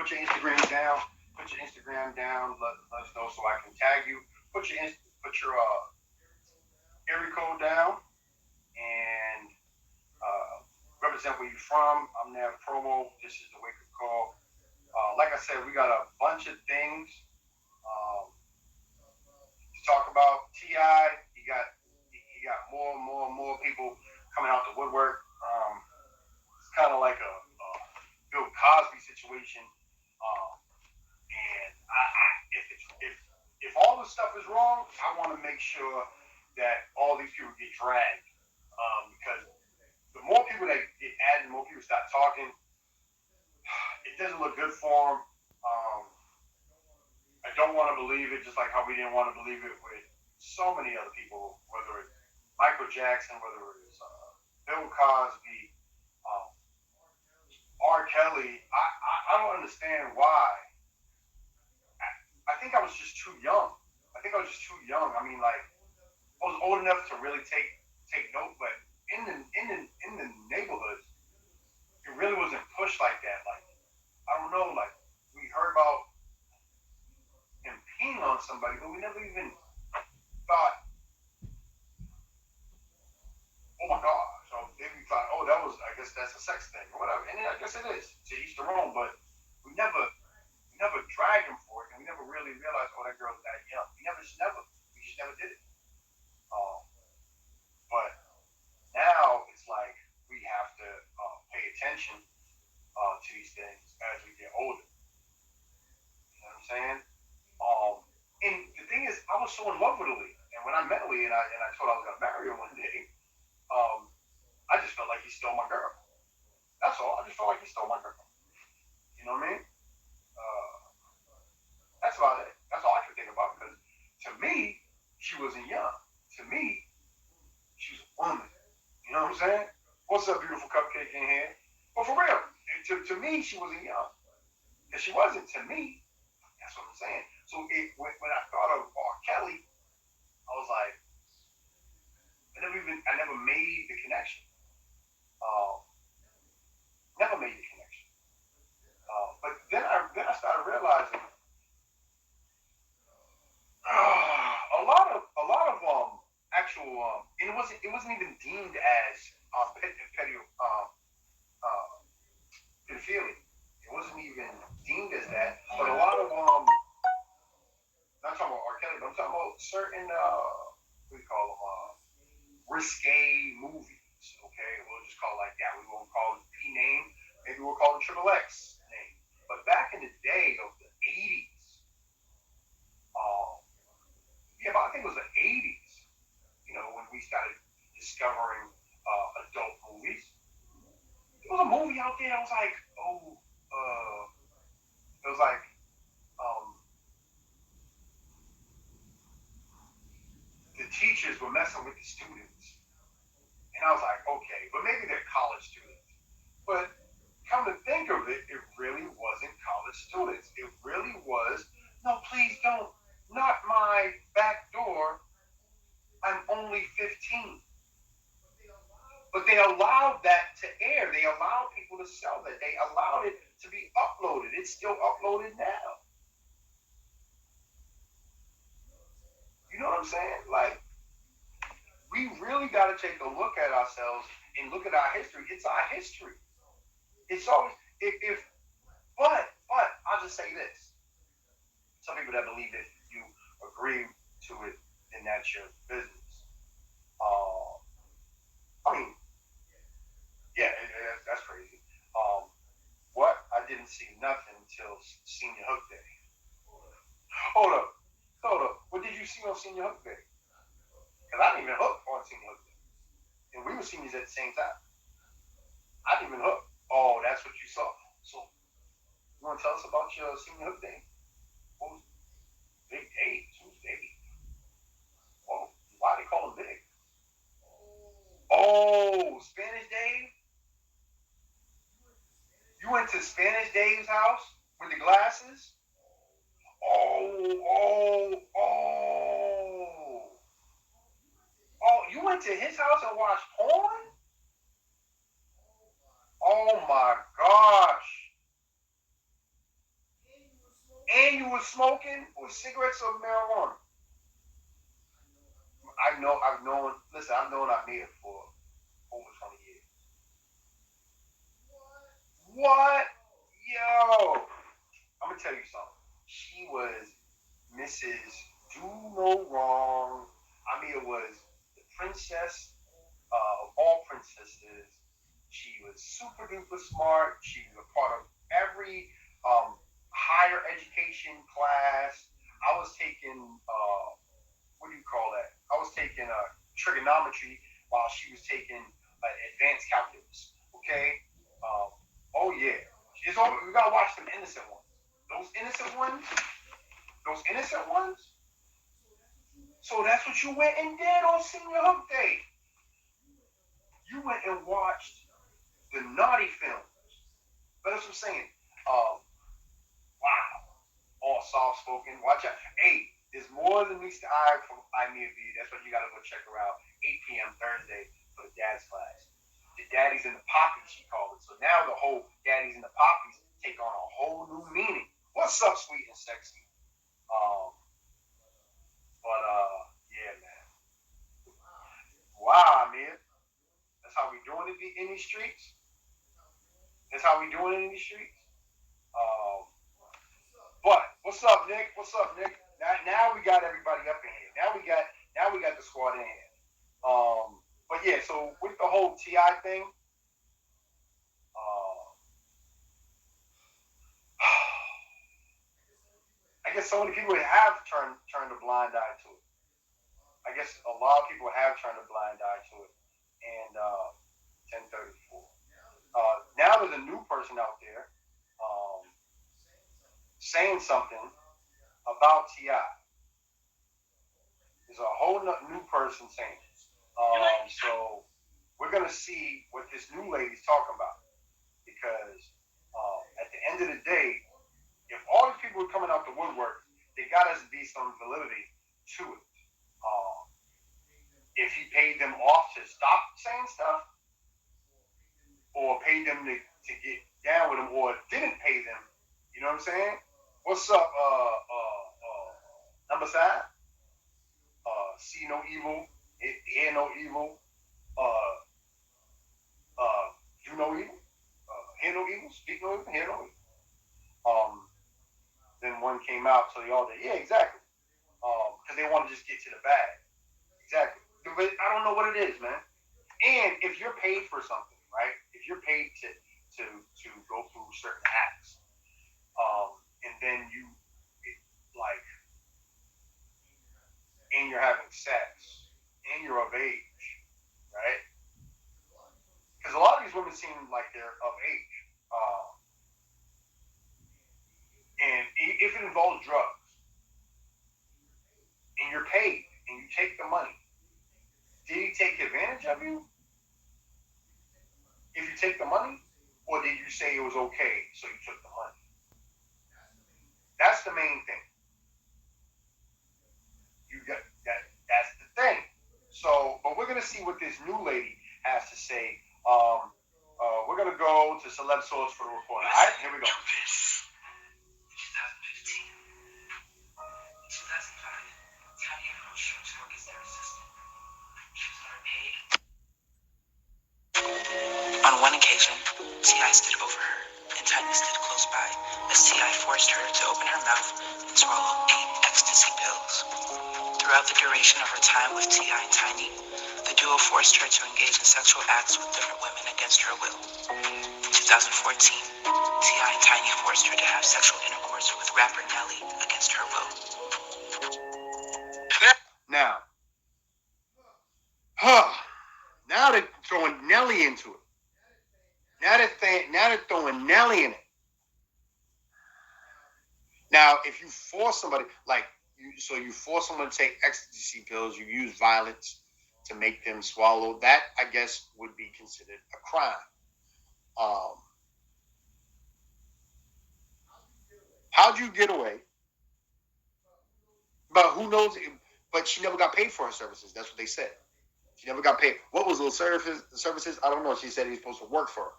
put your Instagram down. Put your Instagram down. Let us know so I can tag you. Put your area code down and represent where you're from. I'm NaviPromo. This is the Wake Up Call. Like I said, we got a bunch of things to talk about. T.I., you got more and more people coming out the woodwork. It's kind of like a Bill Cosby situation. And if all this stuff is wrong, I want to make sure that all these people get dragged. Because the more people that get added, the more people start talking, it doesn't look good for them. I don't want to believe it, just like how we didn't want to believe it with so many other people, whether it's Michael Jackson, whether it's Bill Cosby, R. Kelly. I don't understand why. I think I was just too young. I mean, like, I was old enough to really take note, but in the neighborhoods, it really wasn't pushed like that. Like, I don't know, like, we heard about him peeing on somebody, but we never even thought, oh my God. So then we thought, oh, I guess that's a sex thing or whatever. And I guess it is, to each their own, but we never dragged him for it, and we never really realized, oh, that girl's that young. We just never did it. But now it's like we have to pay attention to these things as we get older. You know what I'm saying? And the thing is, I was so in love with Aaliyah, and when I met Aaliyah and I told her I was gonna marry her one day, I just felt like he stole my girl. That's all. I just felt like he stole my girl. You know what I mean? That's about it. That's all I could think about, because to me, she wasn't young. To me, she was a woman. You know what I'm saying? What's up, beautiful cupcake in here? But for real, to me, she wasn't young. If she wasn't, to me, that's what I'm saying. So when I thought of R. Kelly, I was like, I never made the connection. Never made the connection. But then I started realizing a lot of actual and it wasn't even deemed as pedophilia. It wasn't even deemed as that. But a lot of not talking about R. Kelly, but I'm talking about certain what do you call them, risque movies. Okay, we'll just call it like that. We won't call it P name. Maybe we'll call it Triple X name. But back in the day of the 80s. I think it was the 80s, when we started discovering adult movies. There was a movie out there that was like, it was like, the teachers were messing with the students. And I was like, okay, but maybe they're college students. But come to think of it, it really wasn't college students. It really was, no, please don't. Not my back door. I'm only 15. But they allowed that to air. They allowed people to sell that. They allowed it to be uploaded. It's still uploaded now. You know what I'm saying? Like, we really got to take a look at ourselves and look at our history. It's our history. It's always, but I'll just say this. Some people that believe it, you agree to it, then that's your business. I mean, yeah, that's crazy. What? I didn't see nothing until Senior Hook Day. Hold up. What did you see on Senior Hook Day? Because I didn't even hook on Senior Hook Day. And we were seniors at the same time. I didn't even hook. Oh, that's what you saw. So, you want to tell us about your Senior Hook Day? What was Big Dave? Who's Dave? Oh, why they call him Big? Oh, Spanish Dave? You went to Spanish Dave's house with the glasses? Oh, you went to his house and watched porn? Oh my gosh. and you were smoking with cigarettes or marijuana. I've known Amir for over 20 years. What? Yo, I'm gonna tell you something. She was Mrs. Do No Wrong. Amir was the princess of all princesses. She was super duper smart. She was a part of every higher education class. I was taking what do you call that? I was taking trigonometry while she was taking advanced calculus. Okay. Oh yeah. We gotta watch them innocent ones. Those innocent ones. Those innocent ones. So that's what you went and did on senior hook day. You went and watched the naughty films. But that's what I'm saying. Wow. All soft spoken. Watch out. Hey, there's more than meets the eye from Imea V. That's what you gotta go check her out. 8 p.m. Thursday for the dad's class. The daddies and the poppies, she called it. So now the whole daddies and the poppies take on a whole new meaning. What's up, sweet and sexy? Yeah, man. Wow, man. That's how we doing it in these streets. That's how we doing it in these streets. But what's up, Nick? What's up, Nick? Now we got everybody up in here. Now we got the squad in here. But yeah, so with the whole TI thing, I guess so many people have turned a blind eye to it. I guess a lot of people have turned a blind eye to it. And 1034. Now there's a new person out there saying something about TI. There's a whole new person saying it. So we're going to see what this new lady's talking about. Because at the end of the day, if all these people are coming out the woodwork, there got to be some validity to it. If he paid them off to stop saying stuff, or paid them to get down with him, or didn't pay them, you know what I'm saying? What's up, number 5? See no evil, hear no evil, do no evil, hear no evil, speak no evil, hear no evil. Then one came out, so they all did, yeah, exactly. Because they want to just get to the bag. Exactly. But I don't know what it is, man. And if you're paid for something, right? If you're paid to go through certain acts, and then and you're having sex, and you're of age, right? Because a lot of these women seem like they're of age, and if it involves drugs, and you're paid, and you take the money, did he take advantage of you? If you take the money, or did you say it was okay, so you took the money? That's the main thing. You got that. That's the thing. So, but we're gonna see what this new lady has to say. We're gonna go to Celeb Source for the report. All right, here we go. On one occasion, T.I. stood over her, and Tiny stood close by, as T.I. forced her to open her mouth and swallow 8 ecstasy pills. Throughout the duration of her time with T.I. and Tiny, the duo forced her to engage in sexual acts with different women against her will. In 2014, T.I. and Tiny forced her to have sexual intercourse with rapper Nelly against her will. Now they're throwing Nelly into it. Now they're throwing Nelly in it. Now, if you force somebody, you force someone to take ecstasy pills, you use violence to make them swallow, that, I guess, would be considered a crime. How'd you get away? But who knows? But she never got paid for her services. That's what they said. She never got paid. What was those services? I don't know. She said he was supposed to work for her.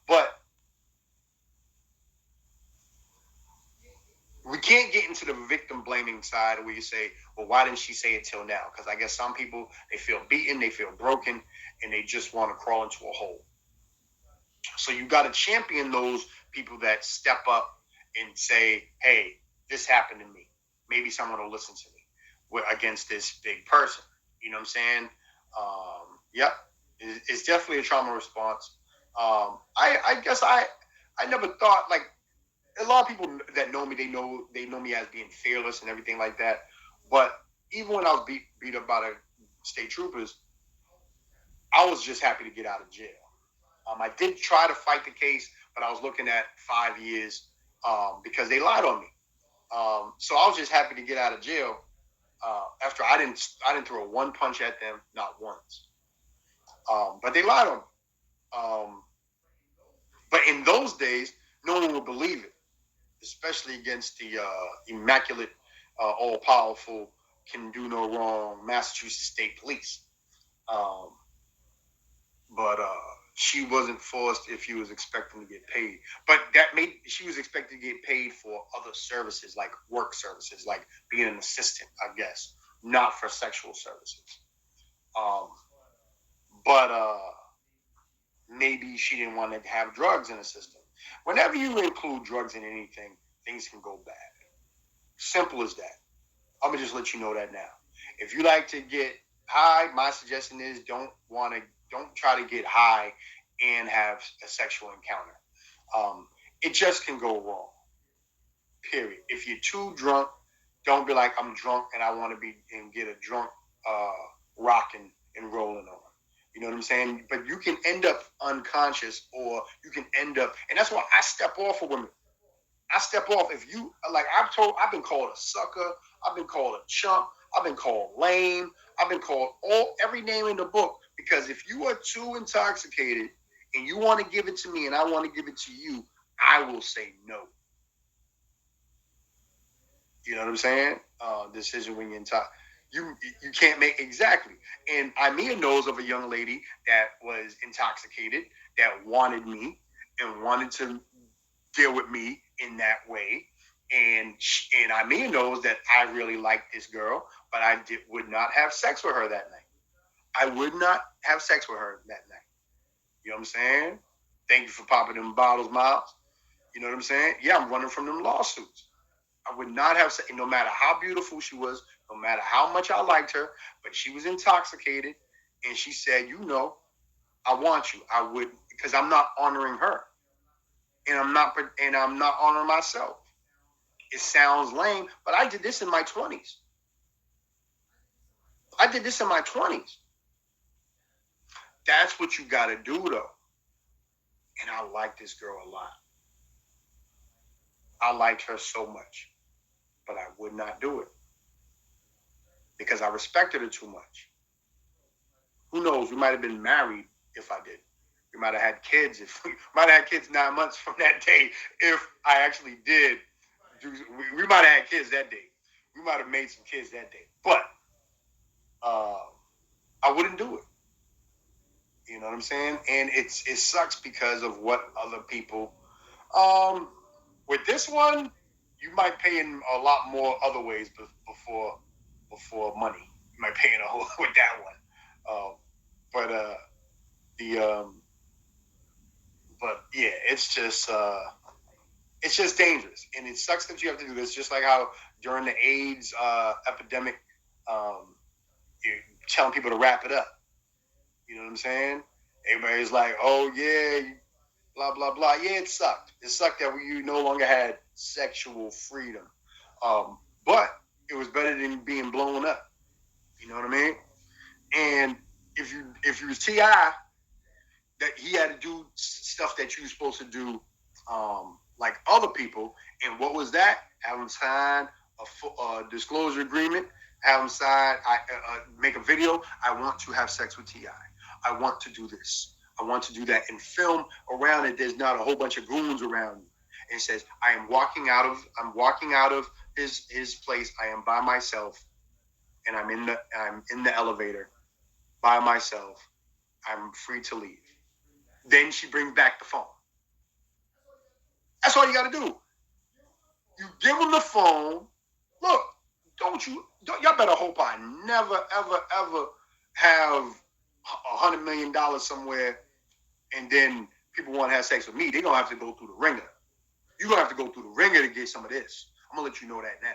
But we can't get into the victim blaming side where you say, well, why didn't she say it till now? Because I guess some people, they feel beaten, they feel broken, and they just want to crawl into a hole. So you got to champion those people that step up and say, hey, this happened to me. Maybe someone will listen to me against this big person. You know what I'm saying? Yep. It's definitely a trauma response. I guess I never thought, like, a lot of people that know me, they know me as being fearless and everything like that. But even when I was beat up by the state troopers, I was just happy to get out of jail. I did try to fight the case, but I was looking at 5 years because they lied on me. So I was just happy to get out of jail after I didn't throw one punch at them, not once. But they lied on me. But in those days, no one would believe it, especially against the immaculate, all-powerful, can do no wrong Massachusetts State Police. But she wasn't forced if she was expecting to get paid. But she was expected to get paid for other services, like work services, like being an assistant, I guess, not for sexual services. But maybe she didn't want to have drugs in the system. Whenever you include drugs in anything, things can go bad. Simple as that. I'm gonna just let you know that now. If you like to get high, my suggestion is don't try to get high and have a sexual encounter. It just can go wrong. Period. If you're too drunk, don't be like, I'm drunk and I want to be and get a drunk rocking and rolling on. You know what I'm saying? But you can end up unconscious, or you can end up, and that's why I step off of women. I step off. If you like, I've been called a sucker. I've been called a chump. I've been called lame. I've been called every name in the book. Because if you are too intoxicated and you want to give it to me and I want to give it to you, I will say no. You know what I'm saying? Decision when you're intoxicated. You can't make exactly. And Imea knows of a young lady that was intoxicated that wanted me and wanted to deal with me in that way. And Imea knows that I really like this girl, but would not have sex with her that night. I would not have sex with her that night. You know what I'm saying? Thank you for popping them bottles, Miles. You know what I'm saying? Yeah, I'm running from them lawsuits. I would not have sex, no matter how beautiful she was, no matter how much I liked her, but she was intoxicated, and she said, I want you. I would, because I'm not honoring her, and I'm not honoring myself. It sounds lame, but I did this in my 20s. That's what you got to do, though. And I like this girl a lot. I liked her so much, but I would not do it because I respected her too much. Who knows? We might have been married if I did. We might have had kids. Might have had kids 9 months from that day if I actually did. We might have had kids that day. We might have made some kids that day. But I wouldn't do it. You know what I'm saying? And it sucks because of what other people. With this one, you might pay in a lot more other ways before money. You might pay in a whole with that one. But yeah, it's just dangerous, and it sucks that you have to do this. Just like how during the AIDS epidemic, you're telling people to wrap it up. You know what I'm saying? Everybody's like, oh yeah, blah blah blah. Yeah, it sucked. It sucked that you no longer had sexual freedom. But it was better than being blown up. You know what I mean? And if you was T.I., that he had to do stuff that you were supposed to do, like other people. And what was that? Have him sign a disclosure agreement. Have him sign. Make a video. I want to have sex with T.I. I want to do this. I want to do that, and film around it. There's not a whole bunch of goons around you. And it says, I'm walking out of his place. I am by myself, and I'm in the elevator by myself. I'm free to leave. Then she brings back the phone. That's all you got to do. You give them the phone. Look, y'all better hope I never, ever, ever have $100 million somewhere and then people want to have sex with me. They're going to have to go through the ringer. You're going to have to go through the ringer to get some of this. I'm going to let you know that now.